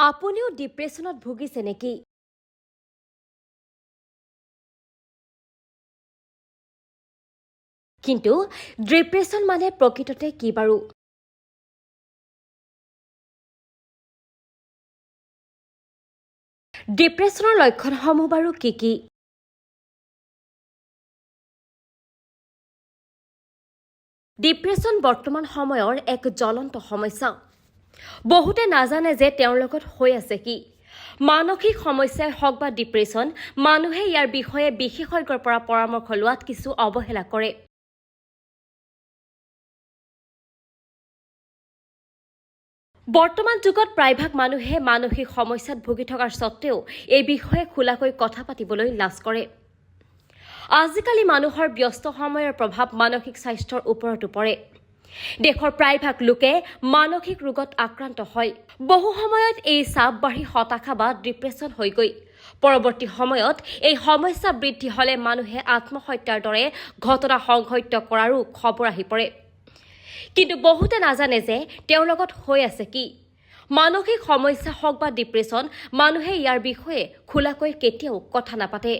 আপুনিও ডিপ্ৰেছনত ভুগিছে নেকি? কিন্তু ডিপ্ৰেছন মানে প্ৰকৃততে কি বাৰু? ডিপ্ৰেছনৰ লক্ষণসমূহ বাৰু কি কি? ডিপ্ৰেছন বৰ্তমান সময়ৰ এক জ্বলন্ত সমস্যা। বহুতে নাজানে যে তেওঁৰ লগত হৈ আছে কি। মানসিক সমস্যাই হওক বা ডিপ্ৰেছন, মানুহে ইয়াৰ বিষয়ে বিশেষজ্ঞৰ পৰা পৰামৰ্শ লোৱাত কিছু অৱহেলা কৰে। বৰ্তমান যুগত প্ৰায়ভাগ মানুহে মানসিক সমস্যাত ভুগি থকাৰ স্বত্ত্বেও এই বিষয়ে খোলাকৈ কথা পাতিবলৈ লাজ কৰে। আজিকালি মানুহৰ ব্যস্ত সময়ৰ প্ৰভাৱ মানসিক স্বাস্থ্যৰ ওপৰতো পৰে। দেশৰ প্ৰায়ভাগ লোকে মানসিক ৰোগত আক্ৰান্ত হয়। বহু সময়ত এই চাপ বাঢ়ি হতাশা বা ডিপ্ৰেছন হৈ গৈ পৰৱৰ্তী সময়ত এই সমস্যা বৃদ্ধি হ'লে মানুহে আত্মহত্যাৰ দৰে ঘটনা সংঘটিত কৰাৰো খবৰ আহি পৰে। কিন্তু বহুতে নাজানে যে তেওঁৰ লগত হৈ আছে কি। মানসিক সমস্যা হওক বা ডিপ্ৰেছন, মানুহে ইয়াৰ বিষয়ে খোলাকৈ কেতিয়াও কথা নাপাতে।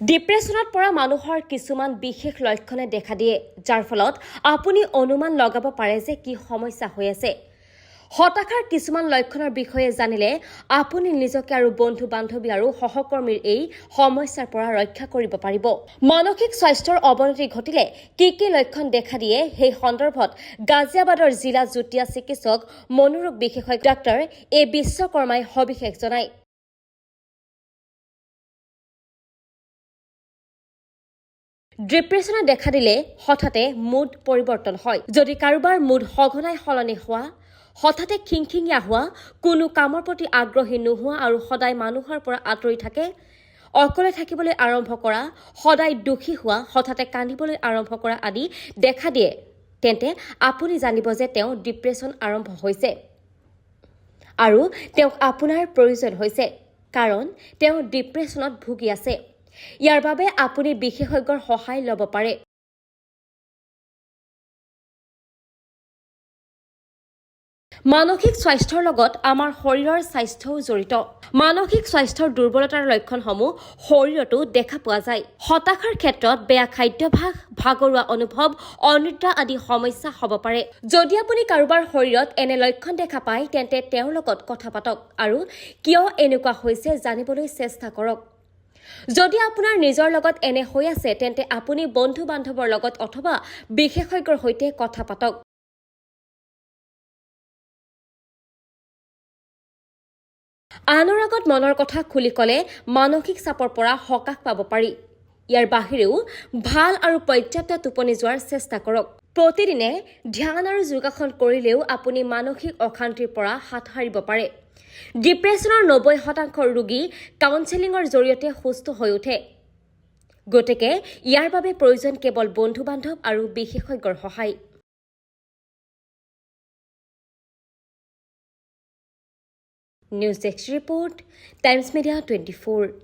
ডিপ্ৰেছনত পৰা মানুহৰ কিছুমান বিশেষ লক্ষণে দেখা দিয়ে, যাৰ ফলত আপুনি অনুমান লগাব পাৰে যে কি সমস্যা হৈ আছে। হতাশাৰ কিছুমান লক্ষণৰ বিষয়ে জানিলে আপুনি নিজকে আৰু বন্ধু-বান্ধৱী আৰু সহকৰ্মীৰ এই সমস্যাৰ পৰা ৰক্ষা কৰিব পাৰিব। মানসিক স্বাস্থ্যৰ অৱনতি ঘটিলে কি কি লক্ষণ দেখা দিয়ে সেই সন্দৰ্ভত গাজিয়াবাদৰ জিলা যুটীয়া চিকিৎসক মনোৰোগ বিশেষজ্ঞ ডাক্তৰ এ বিশ্বকৰ্মাই সবিশেষ জনায়। ডিপ্ৰেছনে দেখা দিলে হঠাতে মুড পৰিৱৰ্তন হয়। যদি কাৰোবাৰ মুড সঘনাই সলনি হোৱা, হঠাতে খিংখিঙীয়া হোৱা, কোনো কামৰ প্ৰতি আগ্ৰহী নোহোৱা আৰু সদায় মানুহৰ পৰা আঁতৰি থাকে, অকলে থাকিবলৈ আৰম্ভ কৰা, সদায় দুখী হোৱা, হঠাতে কান্দিবলৈ আৰম্ভ কৰা আদি দেখা দিয়ে, তেন্তে আপুনি জানিব যে তেওঁ ডিপ্ৰেছন আৰম্ভ হৈছে আৰু তেওঁক আপোনাৰ প্ৰয়োজন হৈছে, কাৰণ তেওঁ ডিপ্ৰেছনত ভুগি আছে। ইয়াৰ বাবে আপুনি বিশেষজ্ঞৰ সহায় ল'ব পাৰে। মানসিক স্বাস্থ্যৰ লগত আমাৰ শৰীৰৰ স্বাস্থ্যও জড়িত। মানসিক স্বাস্থ্যৰ দুৰ্বলতাৰ লক্ষণসমূহ শৰীৰতো দেখা পোৱা যায়। হতাশাৰ ক্ষেত্ৰত বেয়া খাদ্যাভ্যাস, ভাগৰুৱা অনুভৱ, অনিদ্ৰা আদি সমস্যা হ'ব পাৰে। যদি আপুনি কাৰোবাৰ শৰীৰত এনে লক্ষণ দেখা পায়, তেন্তে তেওঁৰ লগত কথা পাতক আৰু কিয় এনেকুৱা হৈছে জানিবলৈ চেষ্টা কৰক। যদি আপোনাৰ নিজৰ লগত এনে হৈ আছে, তেন্তে আপুনি বন্ধু-বান্ধৱৰ লগত অথবা বিশেষজ্ঞৰ সৈতে কথা পাতক। আনৰ আগত মনৰ কথা খুলি ক'লে মানসিক চাপৰ পৰা সকাহ পাব পাৰি। ইয়াৰ বাহিৰেও ভাল আৰু পৰ্যাপ্ত টোপনি যোৱাৰ চেষ্টা কৰক। প্ৰতিদিনে ধ্যান আৰু যোগাসন কৰিলেও আপুনি মানসিক অশান্তিৰ পৰা হাত সাৰিব পাৰে। ডিপ্ৰেছনৰ 90% ৰোগী কাউন্সেলিঙৰ জৰিয়তে সুস্থ হৈ উঠে। গতিকে ইয়াৰ বাবে প্ৰয়োজন কেৱল বন্ধু-বান্ধৱ আৰু বিশেষজ্ঞৰ সহায়। News desk report, times media 24।